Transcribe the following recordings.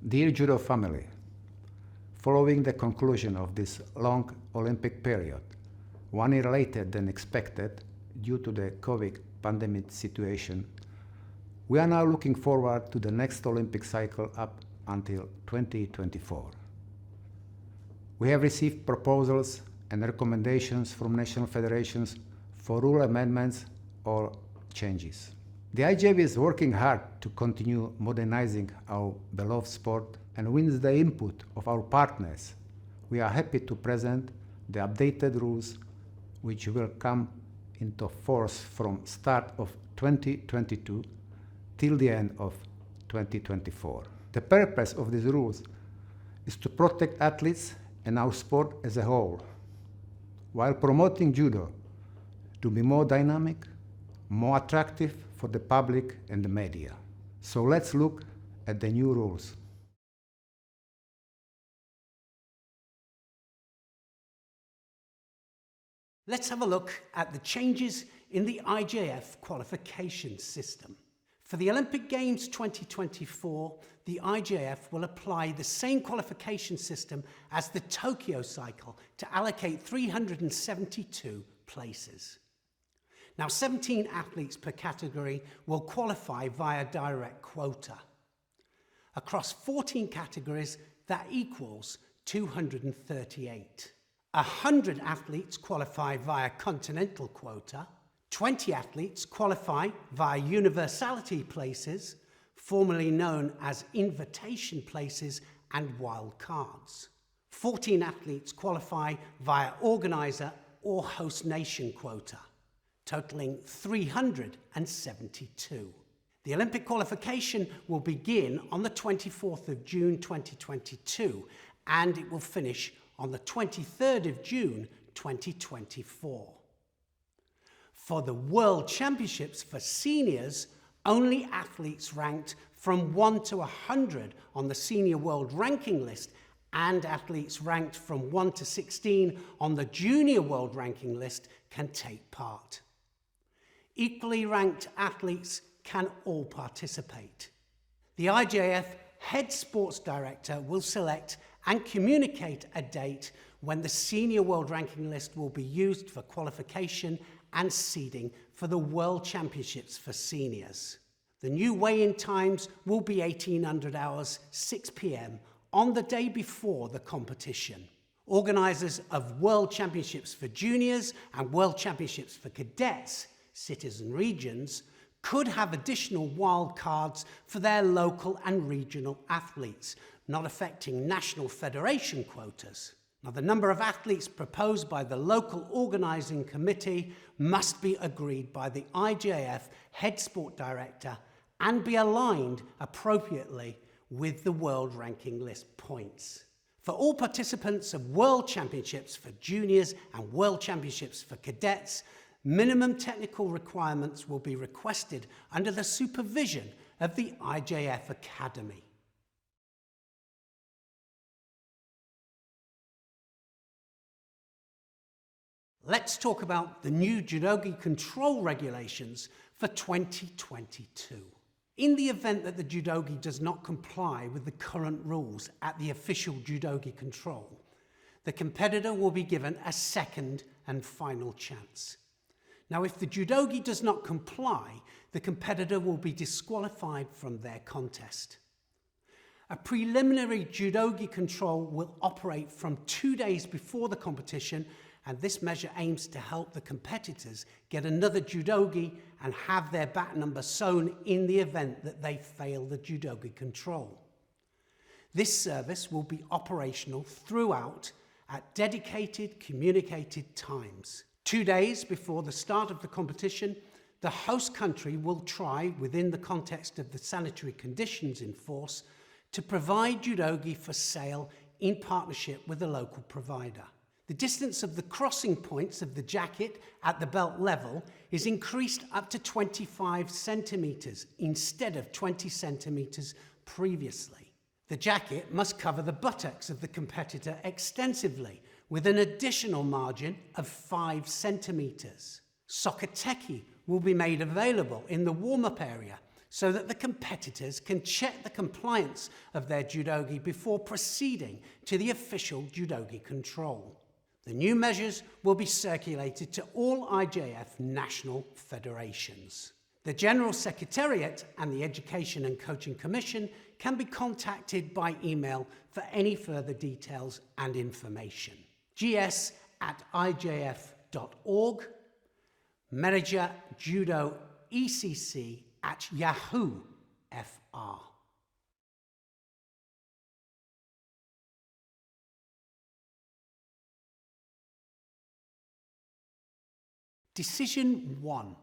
Dear Judo family, following the conclusion of this long Olympic period, 1 year later than expected due to the COVID pandemic situation, we are now looking forward to the next Olympic cycle up until 2024. We have received proposals and recommendations from national federations for rule amendments or changes. The IJF is working hard to continue modernizing our beloved sport, and with the input of our partners, we are happy to present the updated rules which will come into force from start of 2022 till the end of 2024. The purpose of these rules is to protect athletes and our sport as a whole, while promoting judo to be more dynamic, more attractive for the public and the media. So let's look at the new rules. Let's have a look at the changes in the IJF qualification system. For the Olympic Games 2024, the IJF will apply the same qualification system as the Tokyo cycle to allocate 372 places. Now, 17 athletes per category will qualify via direct quota. Across 14 categories, that equals 238. 100 athletes qualify via continental quota. 20 athletes qualify via universality places, formerly known as invitation places and wild cards. 14 athletes qualify via organizer or host nation quota, totaling 372. The Olympic qualification will begin on the 24th of June 2022 and it will finish on the 23rd of June 2024. For the World Championships for seniors, only athletes ranked from 1 to 100 on the Senior World Ranking List and athletes ranked from 1 to 16 on the Junior World Ranking List can take part. Equally ranked athletes can all participate. The IJF Head Sports Director will select and communicate a date when the Senior World Ranking List will be used for qualification and seeding for the World Championships for seniors. The new weigh-in times will be 1800 hours, 6 p.m. on the day before the competition. Organisers of World Championships for juniors and World Championships for cadets, cities and regions, could have additional wild cards for their local and regional athletes, not affecting national federation quotas. Now, the number of athletes proposed by the local organising committee must be agreed by the IJF Head Sport Director and be aligned appropriately with the World Ranking List points. For all participants of World Championships for juniors and World Championships for cadets, minimum technical requirements will be requested under the supervision of the IJF Academy. Let's talk about the new judogi control regulations for 2022. In the event that the judogi does not comply with the current rules at the official judogi control, the competitor will be given a second and final chance. Now, if the judogi does not comply, the competitor will be disqualified from their contest. A preliminary judogi control will operate from 2 days before the competition, and this measure aims to help the competitors get another judogi and have their back number sewn in the event that they fail the judogi control. This service will be operational throughout at dedicated communicated times. 2 days before the start of the competition, the host country will try, within the context of the sanitary conditions in force, to provide judogi for sale in partnership with a local provider. The distance of the crossing points of the jacket at the belt level is increased up to 25 centimetres instead of 20 centimetres previously. The jacket must cover the buttocks of the competitor extensively with an additional margin of 5 centimetres. Sokateki will be made available in the warm-up area so that the competitors can check the compliance of their judogi before proceeding to the official judogi control. The new measures will be circulated to all IJF national federations. The General Secretariat and the Education and Coaching Commission can be contacted by email for any further details and information. gs@ijf.org, manager judo ECC@Yahoo.fr. Decision 1.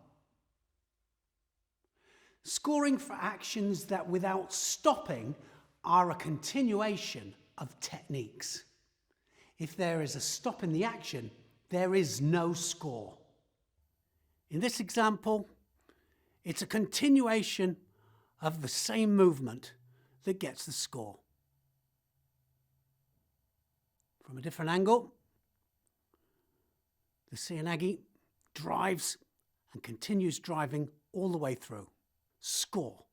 Scoring for actions that without stopping are a continuation of techniques. If there is a stop in the action, there is no score. In this example, it's a continuation of the same movement that gets the score. From a different angle, the Seoinage drives and continues driving all the way through. Score.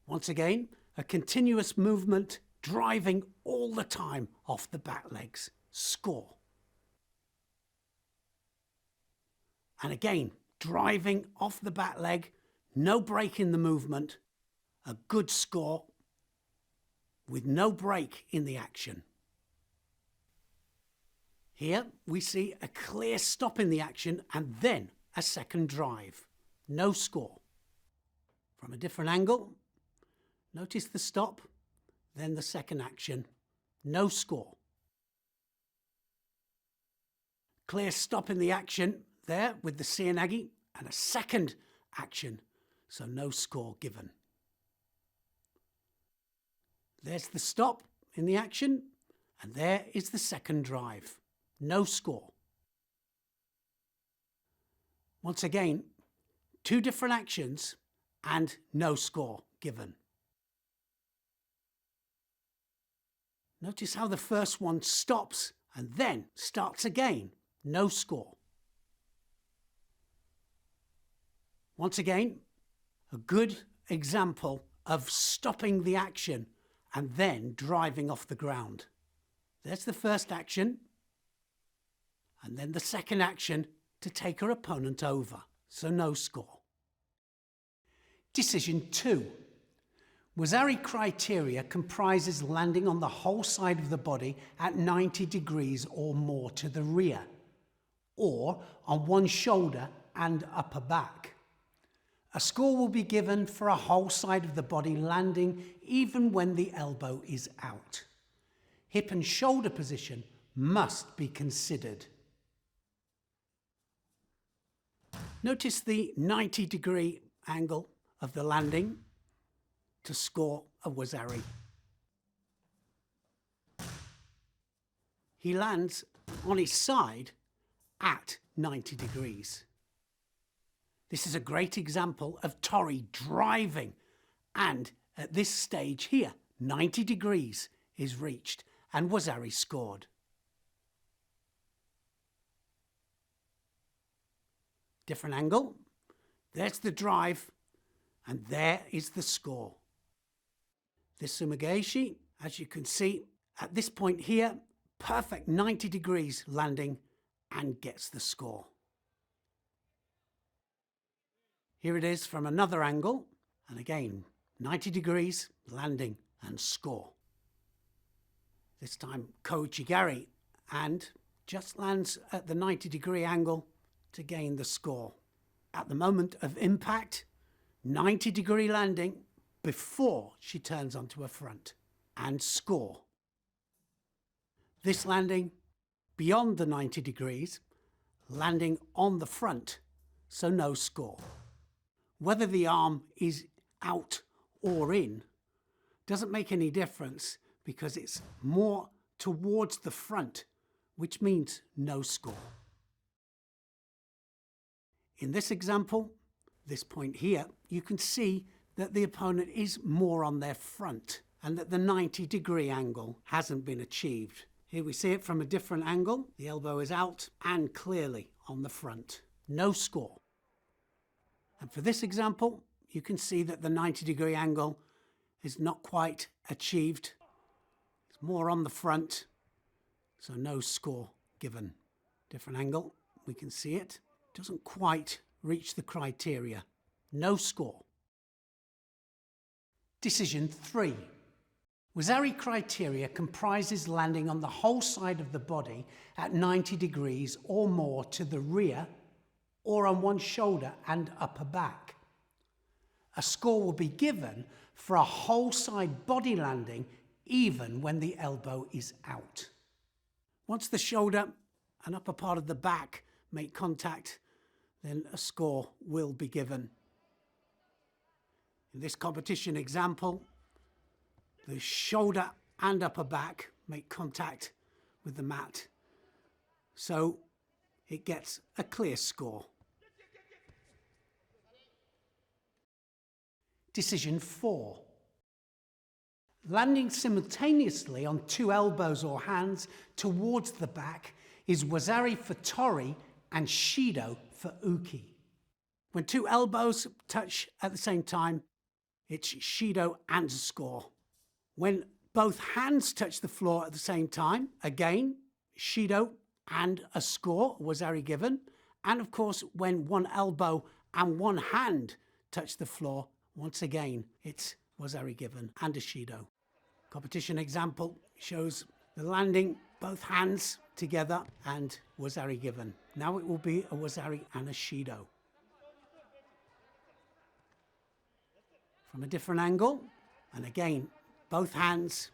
Once again, a continuous movement driving all the time off the back legs. Score. And again, driving off the back leg, no break in the movement, a good score with no break in the action. Here we see a clear stop in the action and then a second drive. No score. From a different angle, notice the stop, then the second action. No score. Clear stop in the action there with the Seoinage and a second action, so no score given. There's the stop in the action, and there is the second drive. No score. Once again, two different actions and no score given. Notice how the first one stops and then starts again. No score. Once again, a good example of stopping the action and then driving off the ground. There's the first action, and then the second action to take her opponent over, so no score. Decision 2. Wazzari criteria comprises landing on the whole side of the body at 90 degrees or more to the rear, or on one shoulder and upper back. A score will be given for a whole side of the body landing even when the elbow is out. Hip and shoulder position must be considered. Notice the 90-degree angle of the landing to score a Wazzari. He lands on his side at 90 degrees. This is a great example of Tori driving, and at this stage here, 90 degrees is reached and Wazzari scored. Different angle, there's the drive, and there is the score. This Sumigaeshi, as you can see, at this point here, perfect 90 degrees landing and gets the score. Here it is from another angle, and again, 90 degrees, landing and score. This time Koichigari, and just lands at the 90-degree angle to gain the score. At the moment of impact, 90-degree landing before she turns onto her front, and score. This landing beyond the 90 degrees, landing on the front, so no score. Whether the arm is out or in doesn't make any difference because it's more towards the front, which means no score. In this example, this point here, you can see that the opponent is more on their front and that the 90-degree angle hasn't been achieved. Here we see it from a different angle. The elbow is out and clearly on the front. No score. And for this example, you can see that the 90-degree angle is not quite achieved. It's more on the front, so no score given. Different angle, we can see it. Doesn't quite reach the criteria. No score. Decision 3. Wazzari criteria comprises landing on the whole side of the body at 90 degrees or more to the rear or on one shoulder and upper back. A score will be given for a whole side body landing even when the elbow is out. Once the shoulder and upper part of the back make contact, then a score will be given. In this competition example, the shoulder and upper back make contact with the mat, so it gets a clear score. Decision 4. Landing simultaneously on 2 elbows or hands towards the back is Wazzari for tori and shido for uki. When 2 elbows touch at the same time, it's shido and a score. When both hands touch the floor at the same time, again, shido and a score, Wazzari given. And of course, when 1 elbow and 1 hand touch the floor, once again, it's Wazzari given and a shido. Competition example shows the landing, both hands together and Wazzari given. Now it will be a Wazzari and a shido. From a different angle, and again, both hands,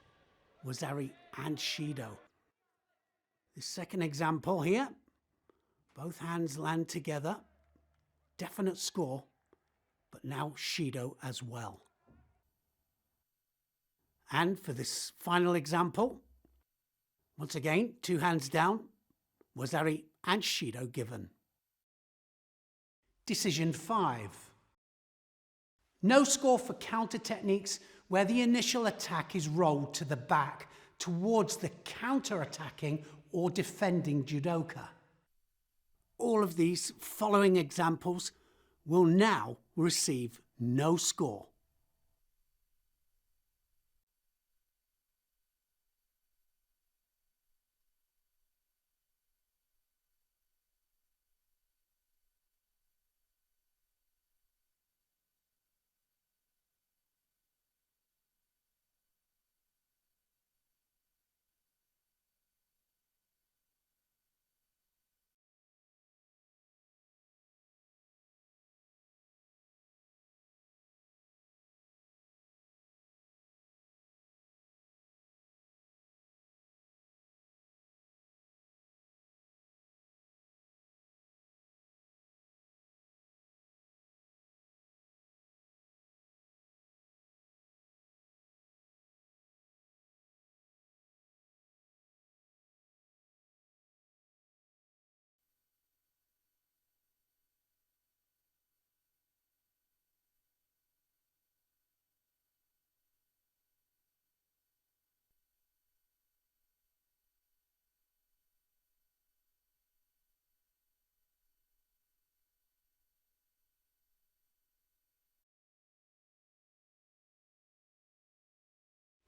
Wazzari and shido. The second example here, both hands land together, definite score, but now shido as well. And for this final example, once again, 2 hands down, Wazzari and shido given. Decision 5. No score for counter techniques where the initial attack is rolled to the back towards the counter-attacking or defending judoka. All of these following examples will now receive no score.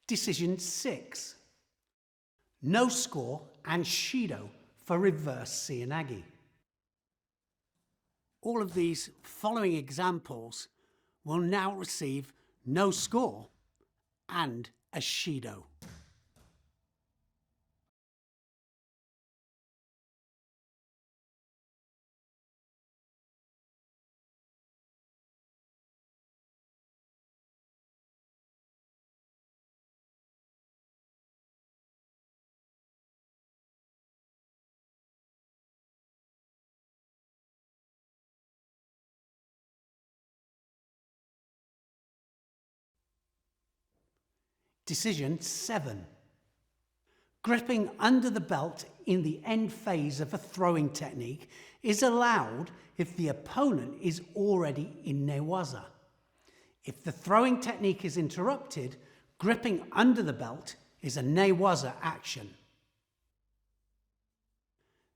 Decision 6. No score and shido for reverse seoinage. All of these following examples will now receive no score and a shido. Decision 7. Gripping under the belt in the end phase of a throwing technique is allowed if the opponent is already in newaza. If the throwing technique is interrupted, gripping under the belt is a newaza action.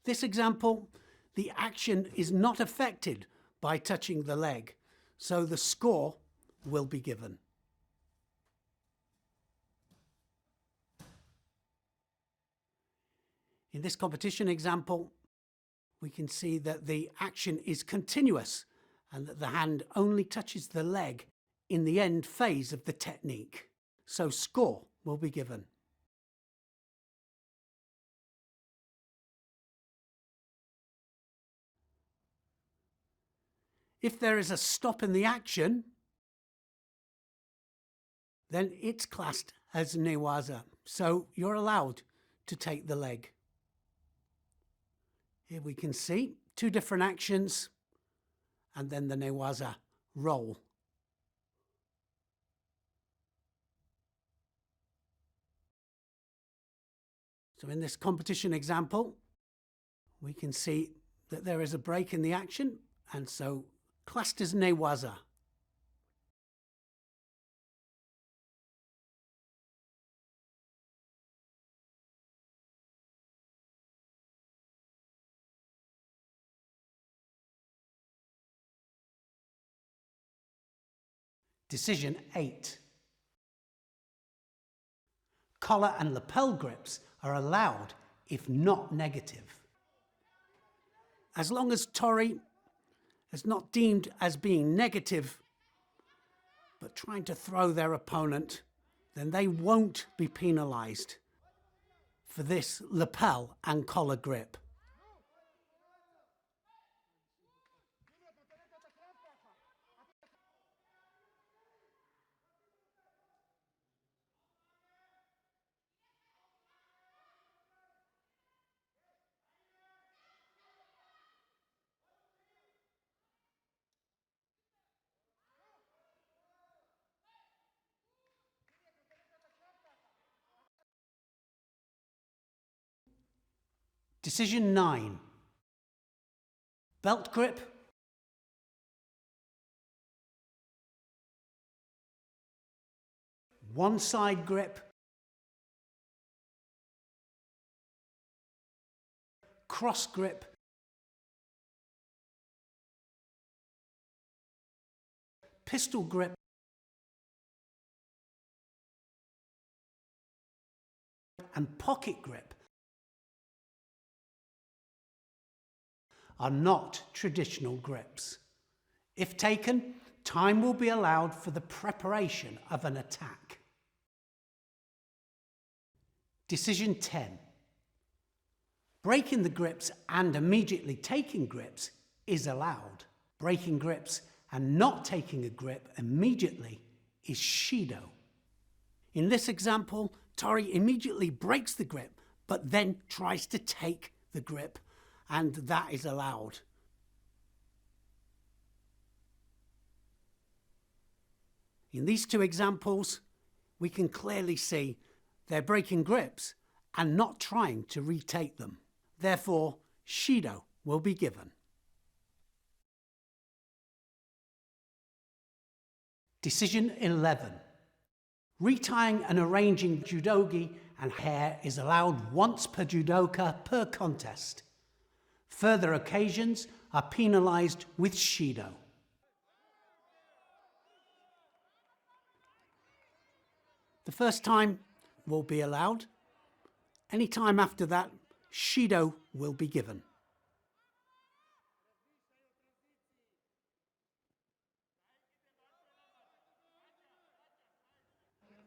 This example, the action is not affected by touching the leg, so the score will be given. In this competition example, we can see that the action is continuous and that the hand only touches the leg in the end phase of the technique. So score will be given. If there is a stop in the action, then it's classed as newaza. So you're allowed to take the leg. Here we can see two different actions and then the newaza roll. So in this competition example, we can see that there is a break in the action and so classed as newaza. Decision 8. Collar and lapel grips are allowed if not negative. As long as Tori is not deemed as being negative, but trying to throw their opponent, then they won't be penalised for this lapel and collar grip. Decision 9. Belt grip, one side grip, cross grip, pistol grip, and pocket grip are not traditional grips. If taken, time will be allowed for the preparation of an attack. Decision 10. Breaking the grips and immediately taking grips is allowed. Breaking grips and not taking a grip immediately is shido. In this example, Tori immediately breaks the grip, but then tries to take the grip, and that is allowed. In these two examples, we can clearly see they're breaking grips and not trying to retake them. Therefore, shido will be given. Decision 11. Retying and arranging judogi and hair is allowed once per judoka per contest. Further occasions are penalised with shido. The first time will be allowed. Any time after that, shido will be given.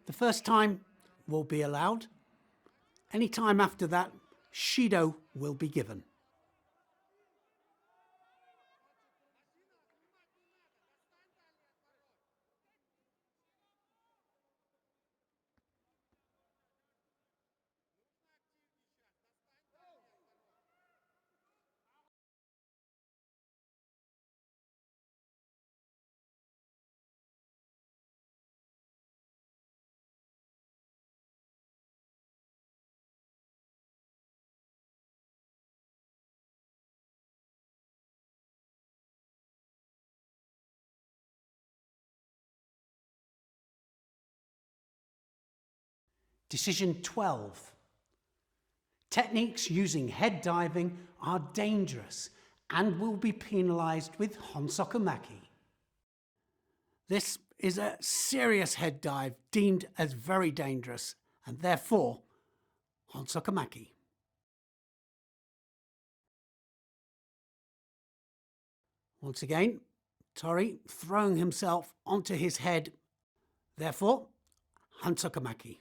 The first time will be allowed. Any time after that, shido will be given. Decision 12. Techniques using head diving are dangerous and will be penalised with honsokumaki. This is a serious head dive deemed as very dangerous, and therefore Hansokamaki. Once again, Tori throwing himself onto his head, therefore Hansokamaki.